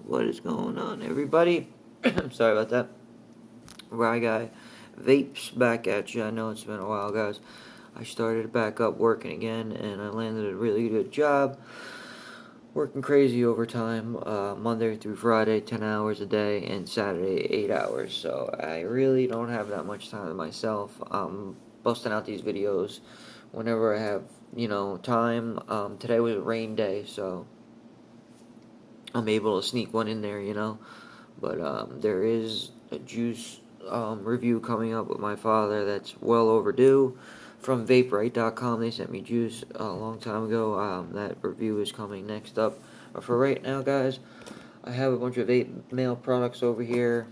What is going on, everybody? Sorry about that. Rye Guy Vapes back at you. I know it's been a while, guys. I started back up working again, and I landed a really good job. Working crazy overtime, Monday through Friday, 10 hours a day, and Saturday, 8 hours. So I really don't have that much time to myself. I'm busting out these videos whenever I have, time. Today was a rain day, so I'm able to sneak one in there. But there is a juice review coming up with my father that's well overdue. From vaporite.com, they sent me juice a long time ago. That review is coming next up. But for right now, guys, I have a bunch of vape mail products over here.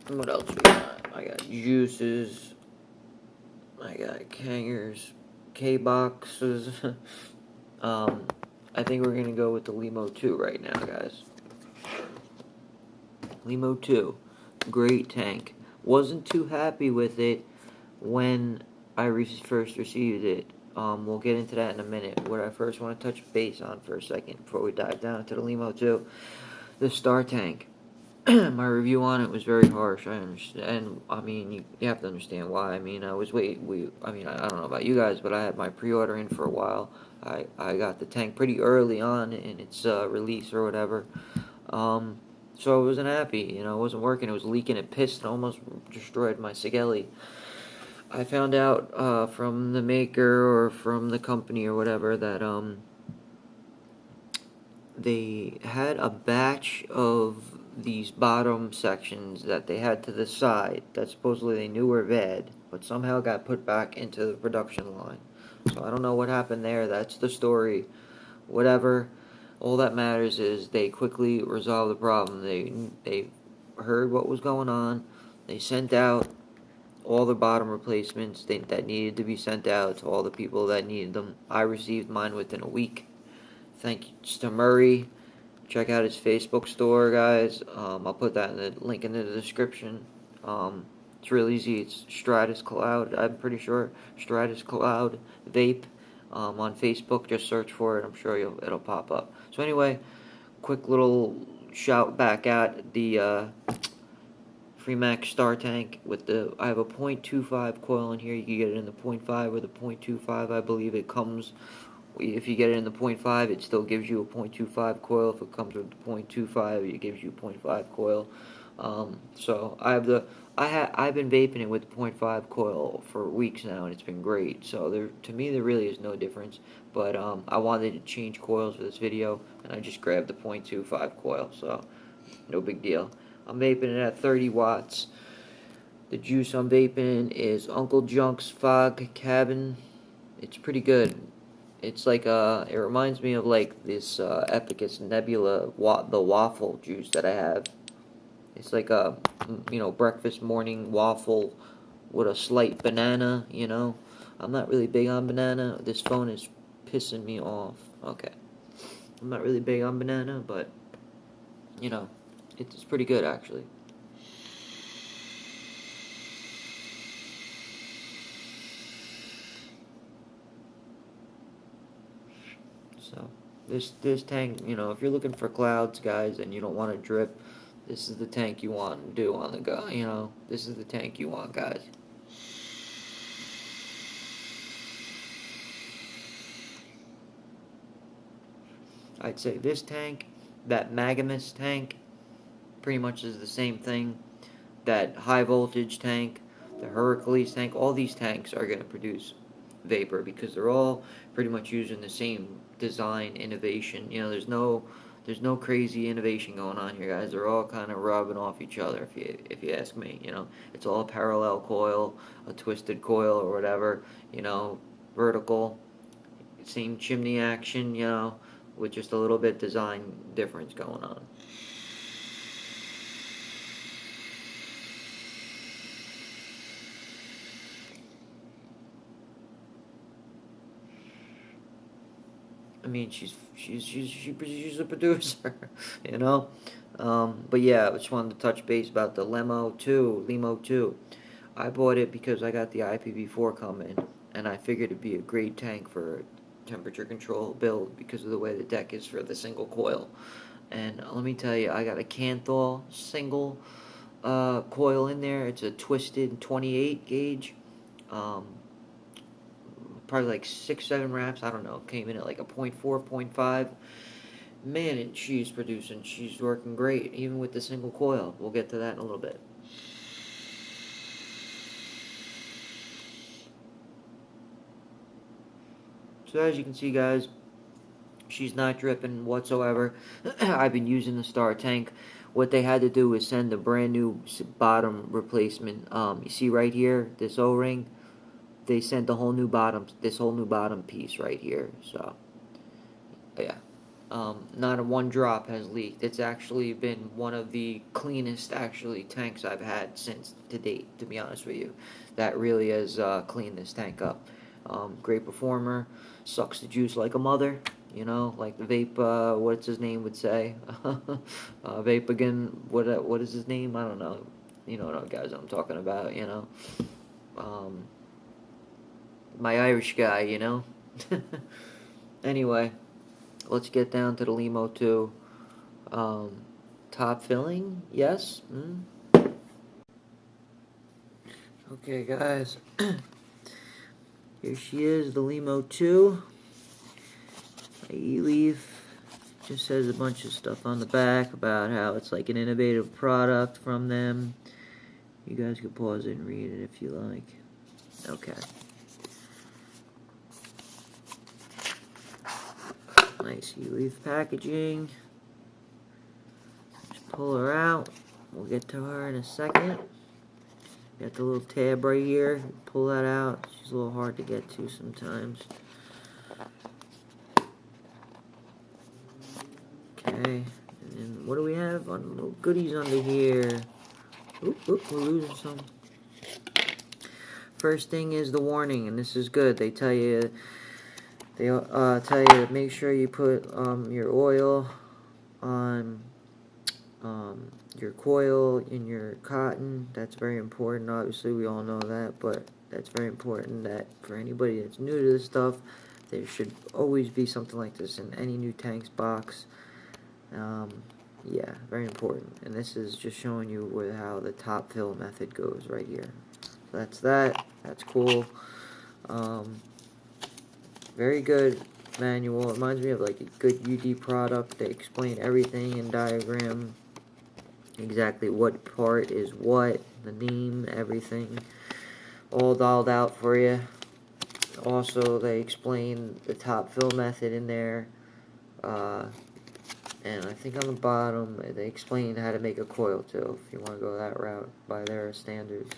What else we got? I got juices. I got kangers, kboxes. I think we're going to go with the Lemo 2 right now, guys. Lemo 2. Great tank. Wasn't too happy with it when I first received it. We'll get into that in a minute. What I first want to touch base on for a second before we dive down into the Lemo 2. The Star Tank. My review on it was very harsh. I understand. I mean, you have to understand why. I mean, I don't know about you guys, but I had my pre-order in for a while. I got the tank pretty early on in its release or whatever. So I wasn't happy. It wasn't working. It was leaking. It pissed and almost destroyed my Sigeli. I found out from the maker or from the company or whatever that they had a batch of these bottom sections that they had to the side that supposedly they knew were bad, but somehow got put back into the production line. So I don't know what happened there. That's the story. Whatever. All that matters is they quickly resolved the problem. They heard what was going on. They sent out all the bottom replacements that needed to be sent out to all the people that needed them. I received mine within a week. Thanks to Murray. Check out his Facebook store, guys. I'll put that in the link in the description. It's real easy. It's Stratus Cloud. I'm pretty sure Stratus Cloud Vape. On Facebook, just search for it. I'm sure it'll pop up. So anyway, quick little shout back at the Freemax Star Tank with I have a .25 coil in here. You can get it in the .5 or the .25. I believe it comes. If you get it in the .5, it still gives you a .25 coil. If it comes with the .25, it gives you a .5 coil. So I've been vaping it with the .5 coil for weeks now, and it's been great. So to me, there really is no difference. But I wanted to change coils for this video, and I just grabbed the .25 coil. So no big deal. I'm vaping it at 30 watts. The juice I'm vaping is Uncle Junk's Fog Cabin. It's pretty good. It's like it reminds me of like this Epicus Nebula the waffle juice that I have. It's like a breakfast morning waffle with a slight banana. I'm not really big on banana. This phone is pissing me off. Okay, I'm not really big on banana, but it's pretty good actually. So this tank, if you're looking for clouds, guys, and you don't want to drip, this is the tank you want to do on the go. This is the tank you want, guys. I'd say this tank, that Magamus tank, pretty much is the same thing. That high voltage tank, the Hercules tank, all these tanks are going to produce vapor because they're all pretty much using the same design innovation. There's no crazy innovation going on here, guys. They're all kind of rubbing off each other, if you ask me. It's all a parallel coil, a twisted coil, or whatever. Vertical, same chimney action. With just a little bit design difference going on. I mean, she's a producer, But yeah, I just wanted to touch base about the Lemo 2. I bought it because I got the IPv4 coming, and I figured it'd be a great tank for temperature control build because of the way the deck is for the single coil. And let me tell you, I got a Kanthal single coil in there. It's a twisted 28 gauge. Um, Probably like 6-7 wraps. I don't know. Came in at like a 0.4, 0.5. Man, and she's producing. She's working great, even with the single coil. We'll get to that in a little bit. So as you can see, guys, she's not dripping whatsoever. I've been using the Star tank. What they had to do was send a brand new bottom replacement. You see right here, this O-ring. They sent the whole new bottom, this whole new bottom piece right here. So, yeah. Not a one drop has leaked. It's actually been one of the cleanest, actually, tanks I've had since to date, to be honest with you. That really has cleaned this tank up. Great performer. Sucks the juice like a mother. You know, like the vape, what's his name would say. Vape again, what is his name? I don't know. You know what guys I'm talking about, you know. My Irish guy, you know. Anyway, let's get down to the Lemo 2. Top filling, yes. Okay, guys. Here she is, the Lemo 2. Eleaf. Just says a bunch of stuff on the back about how it's like an innovative product from them. You guys can pause it and read it if you like. Okay. Nice Eleaf packaging. Just pull her out. We'll get to her in a second. Got the little tab right here. Pull that out. She's a little hard to get to sometimes. Okay. And then what do we have on little goodies under here? Oop, we're losing some. First thing is the warning, and this is good. They tell you to make sure you put your oil on your coil in your cotton. That's very important. Obviously, we all know that, but that's very important that for anybody that's new to this stuff, there should always be something like this in any new tanks box. Yeah, very important. And this is just showing you how the top fill method goes right here. So that's that. That's cool. Very good manual. It reminds me of like a good UD product. They explain everything in diagram, exactly what part is what, the name, everything, all dialed out for you. Also, they explain the top fill method in there, and I think on the bottom they explain how to make a coil too, if you want to go that route by their standards.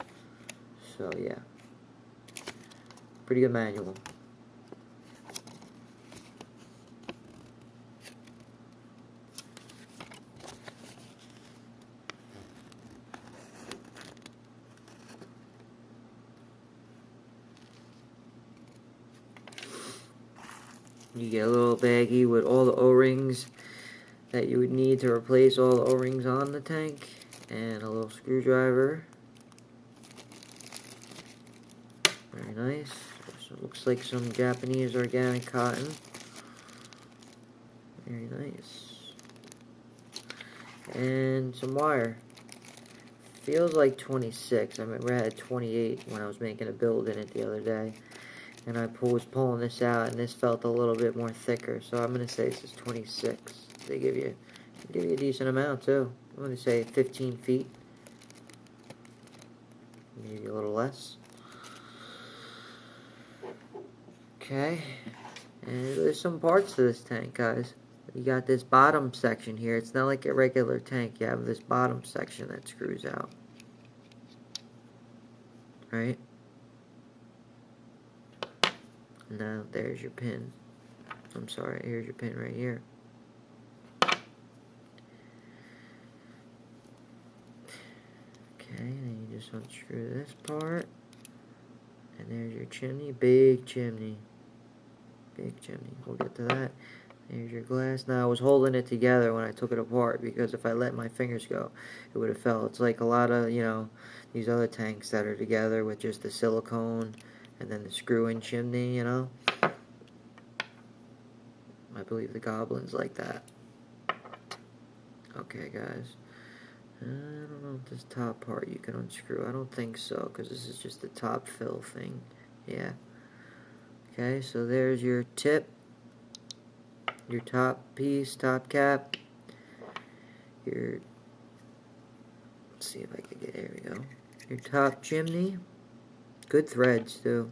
So yeah, pretty good manual. You get a little baggie with all the O-rings that you would need to replace all the O-rings on the tank, and a little screwdriver. Very nice. So it looks like some Japanese organic cotton. Very nice. And some wire. Feels like 26. I remember I had 28 when I was making a build in it the other day. And I was pulling this out, and this felt a little bit more thicker. So I'm going to say this is 26. They give you a decent amount, too. I'm going to say 15 feet. Maybe a little less. Okay. And there's some parts to this tank, guys. You got this bottom section here. It's not like a regular tank. You have this bottom section that screws out. Right? Now, there's your pin. I'm sorry, here's your pin right here. Okay, then you just unscrew this part. And there's your chimney. Big chimney. Big chimney. We'll get to that. There's your glass. Now, I was holding it together when I took it apart because if I let my fingers go, it would have fell. It's like a lot of, you know, these other tanks that are together with just the silicone and then the screw-in chimney, you know. I believe the goblins like that. Okay, guys. I don't know if this top part you can unscrew. I don't think so, because this is just the top fill thing. Yeah. Okay, so there's your tip, your top piece, top cap, your, let's see if I can get, there we go. Your top chimney, good threads too.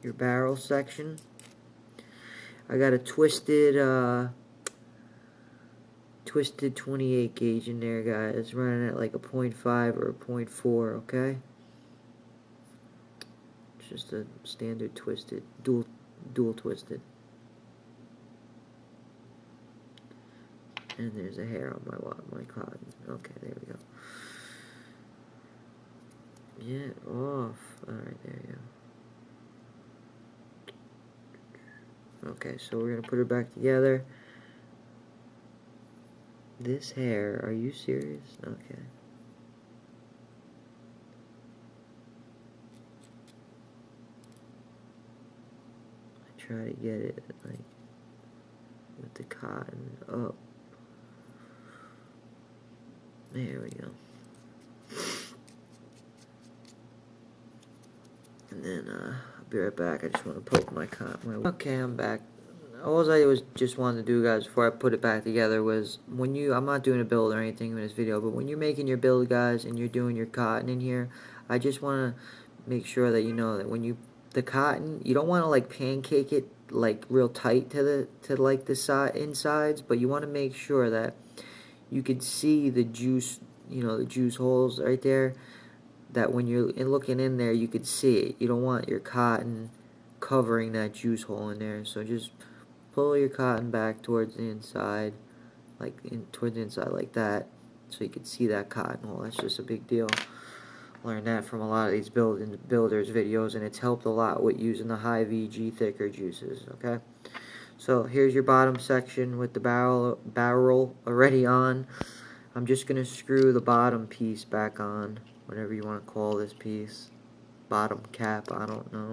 Your barrel section. I got a twisted 28 gauge in there, guys, running at like a 0.5 or a 0.4, okay? It's just a standard twisted, dual twisted. And there's a hair on my cotton. Okay, there we go. Get off. Alright, there you go. Okay, so we're gonna put her back together. This hair, are you serious? Okay. I try to get it like with the cotton up. There we go. And then I'll be right back. I just want to poke my cotton. Okay, I'm back. All I just wanted to do, guys, before I put it back together was when I'm not doing a build or anything in this video, but when you're making your build, guys, and you're doing your cotton in here, I just want to make sure that you know that when the cotton, you don't want to like pancake it like real tight to like the insides, but you want to make sure that you can see the juice, you know, the juice holes right there, that when you're looking in there, you could see it. You don't want your cotton covering that juice hole in there, so just pull your cotton back towards the inside, towards the inside like that, so you can see that cotton hole. That's just a big deal. Learned that from a lot of these builders videos, and it's helped a lot with using the high VG thicker juices. Okay, so here's your bottom section with the barrel already on. I'm just gonna screw the bottom piece back on, whatever you want to call this piece, bottom cap, I don't know.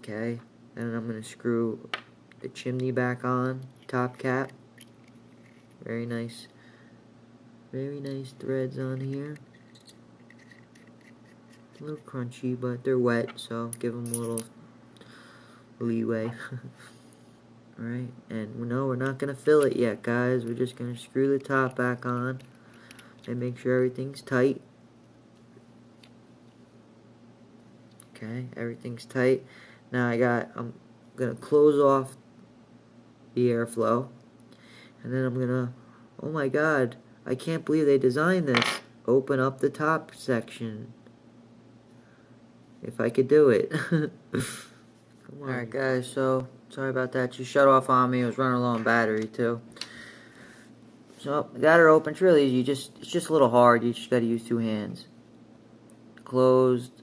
Okay, and I'm going to screw the chimney back on, top cap. Very nice threads on here. A little crunchy, but they're wet, so give them a little leeway. Alright, and no, we're not going to fill it yet, guys. We're just going to screw the top back on and make sure everything's tight. Okay, everything's tight. Now I'm gonna close off the airflow, and then I'm gonna, oh my god, I can't believe they designed this. Open up the top section. If I could do it. Come on. Alright guys, so sorry about that. She shut off on me. I was running low on battery too. So got her open. It's really easy. It's just a little hard. You just gotta use two hands. Closed.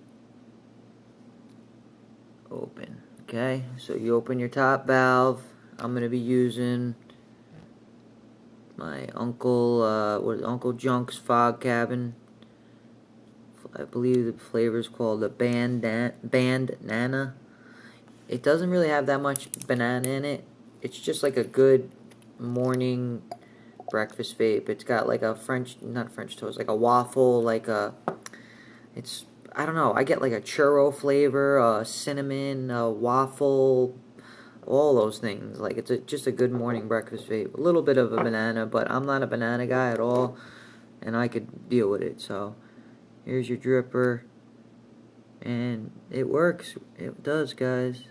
Open. Okay, so you open your top valve. I'm gonna be using my Uncle Junk's fog cabin. I believe the flavor is called the Bandana. It doesn't really have that much banana in it. It's just like a good morning breakfast vape. It's got like a not French toast, like a waffle, I don't know, I get like a churro flavor, a cinnamon, a waffle, all those things. Like, it's just a good morning breakfast vape. A little bit of a banana, but I'm not a banana guy at all, and I could deal with it. So, here's your dripper, and it works. It does, guys.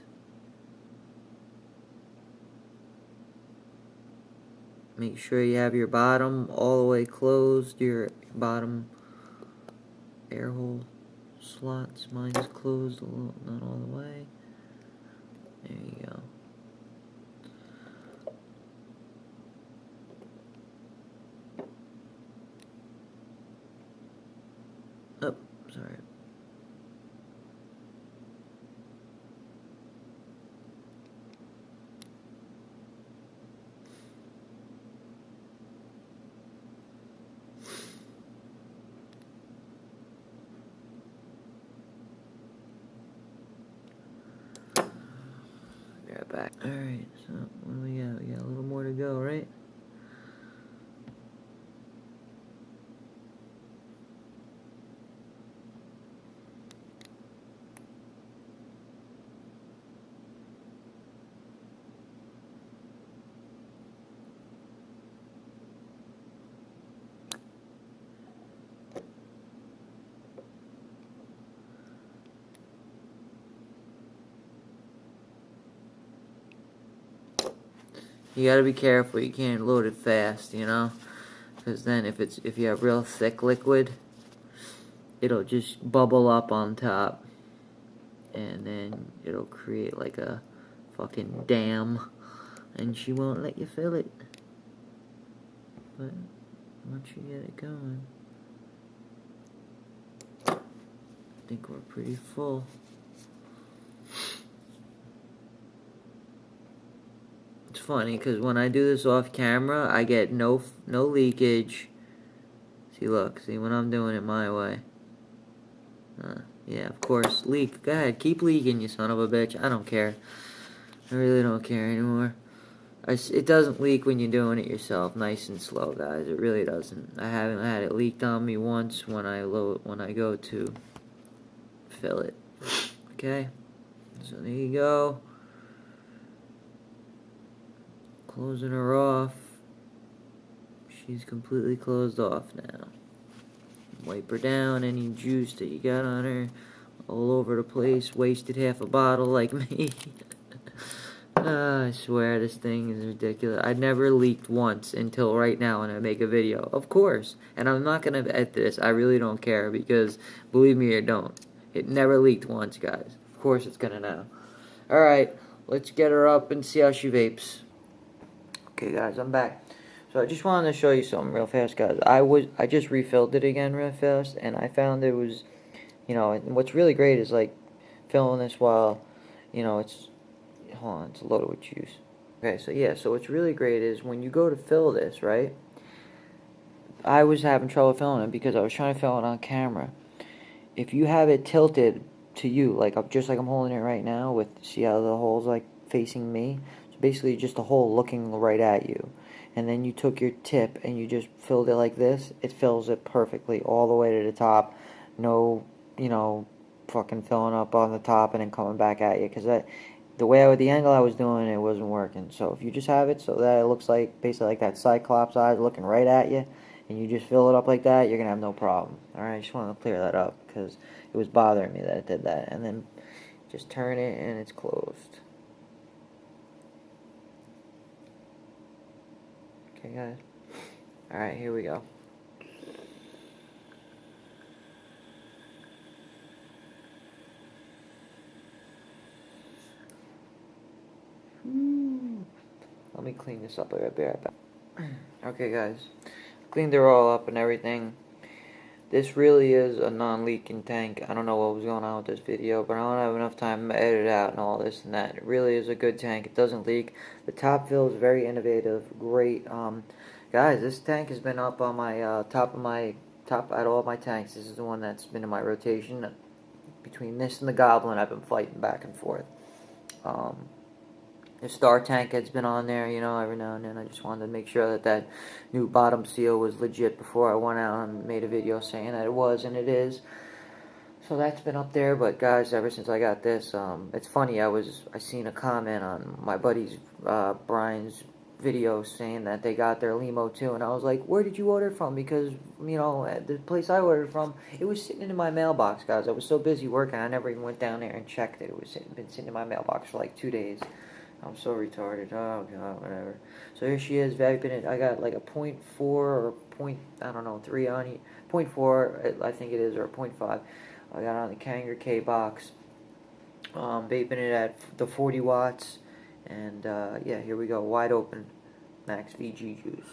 Make sure you have your bottom all the way closed, your bottom air hole slots. Mine is closed, not all the way. There you go. Oh, sorry. Alright, so what do we got? We got a little more to go, right? You gotta be careful, you can't load it fast, you know? Because then if you have real thick liquid, it'll just bubble up on top. And then it'll create like a fucking dam. And she won't let you fill it. But once you get it going, I think we're pretty full. It's funny because when I do this off camera, I get no leakage. See, look, see when I'm doing it my way. Yeah, of course, leak. Go ahead, keep leaking, you son of a bitch. I don't care. I really don't care anymore. It doesn't leak when you're doing it yourself, nice and slow, guys. It really doesn't. I haven't had it leaked on me once when I go to fill it. Okay, so there you go. Closing her off. She's completely closed off now. Wipe her down. Any juice that you got on her, all over the place. Wasted half a bottle like me. I swear this thing is ridiculous. I never leaked once until right now when I make a video. Of course. And I'm not going to edit this. I really don't care because, believe me or don't, it never leaked once, guys. Of course it's going to now. Alright, let's get her up and see how she vapes. Okay, guys, I'm back. So I just wanted to show you something real fast, guys. I just refilled it again real fast, and I found it was, you know, and what's really great is, like, filling this while, you know, it's... Hold on, it's loaded with juice. Okay, so yeah, so what's really great is when you go to fill this, right? I was having trouble filling it because I was trying to fill it on camera. If you have it tilted to you, like just like I'm holding it right now, with see how the hole's like facing me? So basically just a hole looking right at you. And then you took your tip and you just filled it like this, it fills it perfectly all the way to the top. No, you know, fucking filling up on the top and then coming back at you, because the angle I was doing, it wasn't working. So if you just have it so that it looks like basically like that cyclops eyes looking right at you, and you just fill it up like that, you're gonna have no problem. Alright, I just wanted to clear that up because it was bothering me that it did that. And then just turn it and it's closed. Okay, guys. Alright, here we go. Let me clean this up. I'll be right back. Okay, guys. Cleaned her all up and everything. This really is a non-leaking tank. I don't know what was going on with this video, but I don't have enough time to edit it out and all this and that. It really is a good tank. It doesn't leak. The top fill is very innovative. Great. Guys, this tank has been up on my top at all my tanks. This is the one that's been in my rotation. Between this and the Goblin, I've been fighting back and forth. The Star tank has been on there, you know, every now and then. I just wanted to make sure that that new bottom seal was legit before I went out and made a video saying that it was, and it is. So that's been up there. But guys, ever since I got this, it's funny. I seen a comment on my buddy's Brian's video saying that they got their Lemo too, and I was like, where did you order it from? Because, you know, at the place I ordered from, it was sitting in my mailbox, guys. I was so busy working, I never even went down there and checked it. It was been sitting in my mailbox for like 2 days. I'm so retarded. Oh god, whatever. So here she is, vaping it. I got like a 0.4 or I don't know, 3 on it. 0.4, I think it is, or 0.5. I got on the Kanger kbox. Vaping it at the 40 watts. And yeah, here we go. Wide open. Max VG juice.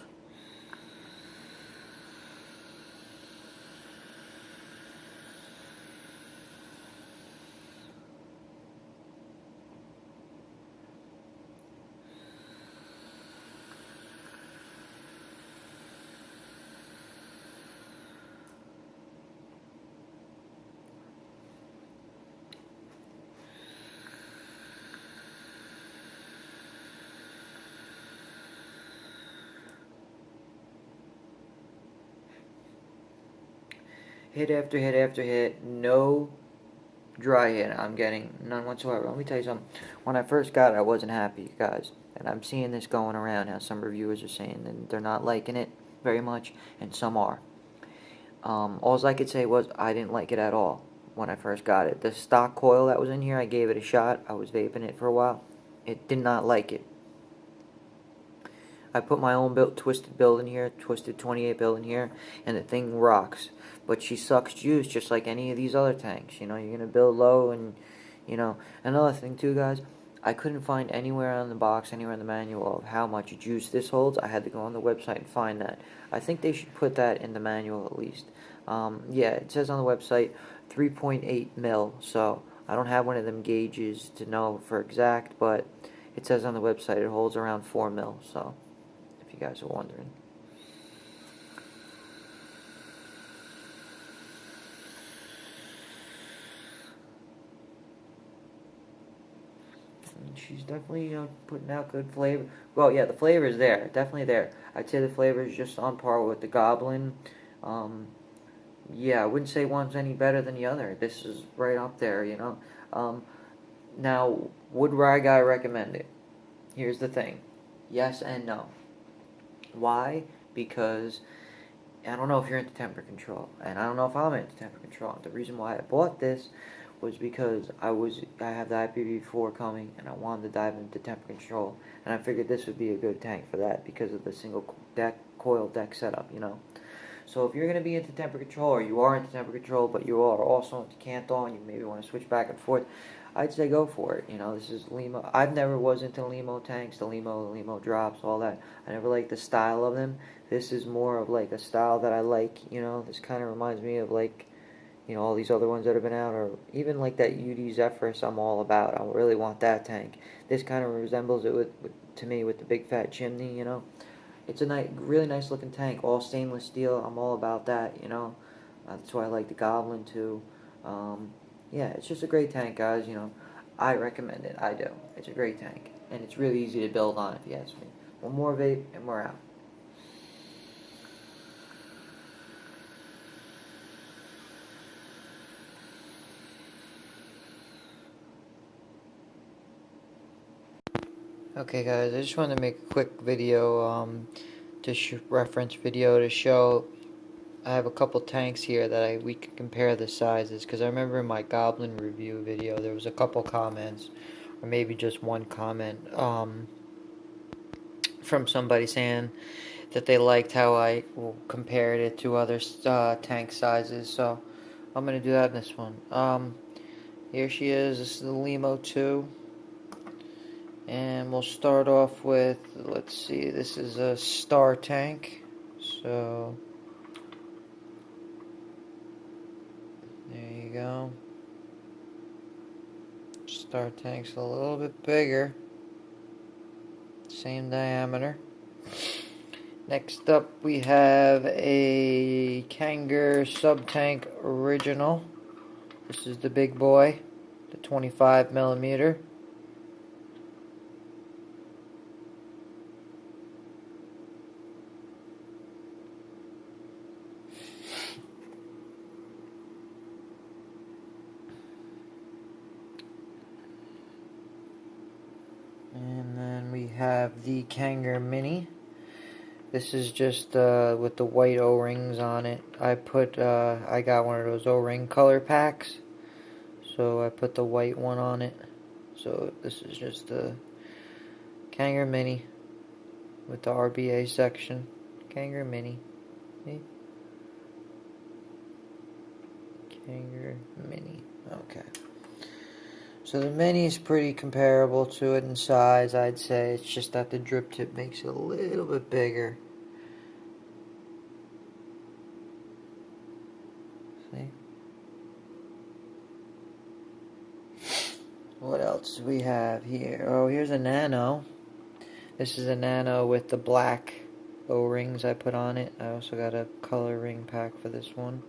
hit after hit after hit, no dry hit. I'm getting none whatsoever. Let me tell you something. When I first got it, I wasn't happy, guys. And I'm seeing this going around, how some reviewers are saying that they're not liking it very much, and some are. All I could say was I didn't like it at all when I first got it. The stock coil that was in here, I gave it a shot. I was vaping it for a while. It did not like it. I put my own twisted build in here, twisted 28 build in here, and the thing rocks. But she sucks juice just like any of these other tanks. You know, you're going to build low and, you know. Another thing too, guys, I couldn't find anywhere on the box, anywhere in the manual of how much juice this holds. I had to go on the website and find that. I think they should put that in the manual at least. Yeah, it says on the website 3.8 mil, so I don't have one of them gauges to know for exact, but it says on the website it holds around 4 mil, so if you guys are wondering. And she's definitely putting out good flavor. Well, yeah, the flavor is there, definitely there. I'd say the flavor is just on par with the Goblin. Yeah, I wouldn't say one's any better than the other. This is right up there, you know. Now, would I recommend it? Here's the thing. Yes and no. Why? Because I don't know if you're into temper control, and I don't know if I'm into temper control. The reason why I bought this was because I have the IPv4 coming, and I wanted to dive into temper control, and I figured this would be a good tank for that because of the single coil deck setup, you know. So if you're going to be into temper control, or you are into temper control, but you are also into kanthal, and you maybe want to switch back and forth, I'd say go for it. You know, this is Lemo. I've never was into Lemo tanks, the Lemo drops, all that. I never liked the style of them. This is more of like a style that I like. You know, this kind of reminds me of like, you know, all these other ones that have been out, or even like that UD Zephyrus I'm all about. I really want that tank. This kind of resembles it to me with the big fat chimney, you know. It's a really nice looking tank, all stainless steel. I'm all about that, you know. That's why I like the Goblin too. Yeah, it's just a great tank, guys. You know, I recommend it. I do. It's a great tank, and it's really easy to build on, if you ask me. One more vape, and we're out. Okay, guys, I just wanted to make a quick video, reference video to show. I have a couple tanks here that we can compare the sizes, because I remember in my Goblin review video there was a couple comments, or maybe just one comment, from somebody saying that they liked how I compared it to other tank sizes. So I'm gonna do that in this one. Here she is. This is the Lemo 2. And we'll start off with, let's see, this is a star tank. So, there you go. Star tank's a little bit bigger. Same diameter. Next up we have a Kanger sub-tank original. This is the big boy, the 25 millimeter. And then we have the Kanger Mini. This is just with the white O-rings on it. I got one of those O-ring color packs, so I put the white one on it. So this is just the Kanger Mini with the RBA section. Kanger Mini. See? Kanger Mini. Okay. So the Mini is pretty comparable to it in size, I'd say. It's just that the drip tip makes it a little bit bigger. See? What else do we have here? Oh, here's a Nano. This is a Nano with the black O-rings I put on it. I also got a color ring pack for this one.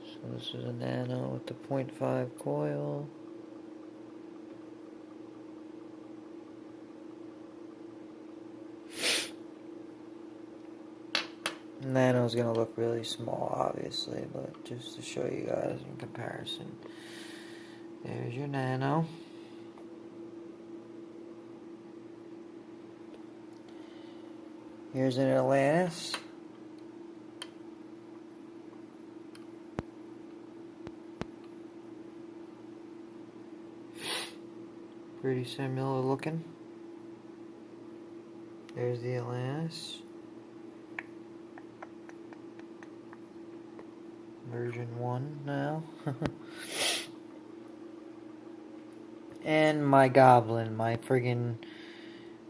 So this is a Nano with the 0.5 coil. Nano's gonna look really small, obviously, but just to show you guys in comparison. There's your Nano. Here's an Atlantis. Pretty similar looking. There's the Atlantis. Version 1 now. And my Goblin, my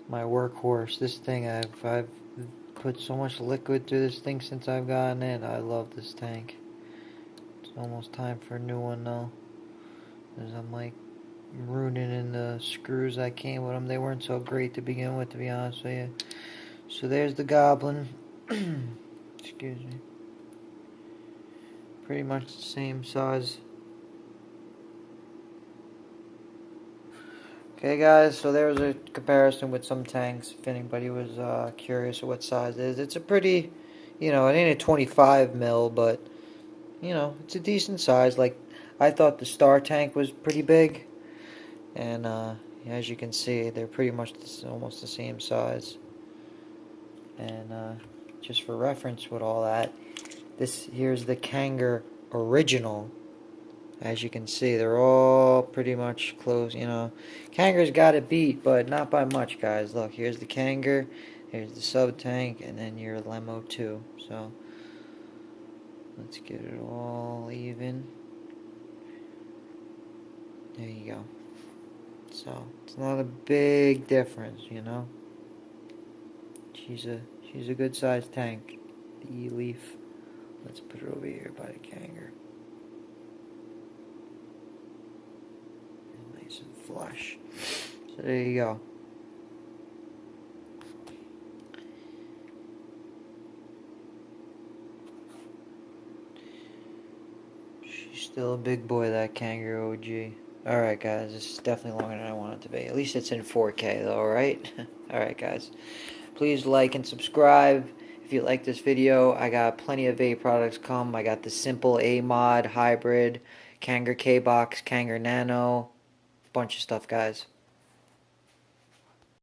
workhorse. This thing, I've put so much liquid through this thing since I've gotten it. I love this tank. It's almost time for a new one though, because I'm like ruining in the screws that came with them. They weren't so great to begin with, to be honest with you. So there's the Goblin. Excuse me. Pretty much the same size. Okay guys, so there was a comparison with some tanks, if anybody was curious of what size it is. It's a pretty, it ain't a 25 mil, but, it's a decent size. Like, I thought the Star tank was pretty big, and as you can see, they're pretty much almost the same size. And just for reference with all that, here's the Kanger original. As you can see, they're all pretty much close, Kanger's got it beat, but not by much, guys. Look, here's the Kanger, here's the sub tank, and then your Lemo 2. So, let's get it all even. There you go. So, it's not a big difference, She's a good sized tank. The Eleaf. Let's put it over here by the Kanger. Nice and flush. So there you go. She's still a big boy, that Kanger OG. Alright guys, this is definitely longer than I want it to be. At least it's in 4K though, right? Alright guys. Please like and subscribe. If you like this video, I got plenty of vape products come. I got the simple A mod, hybrid, Kanger kbox, Kanger nano, bunch of stuff guys.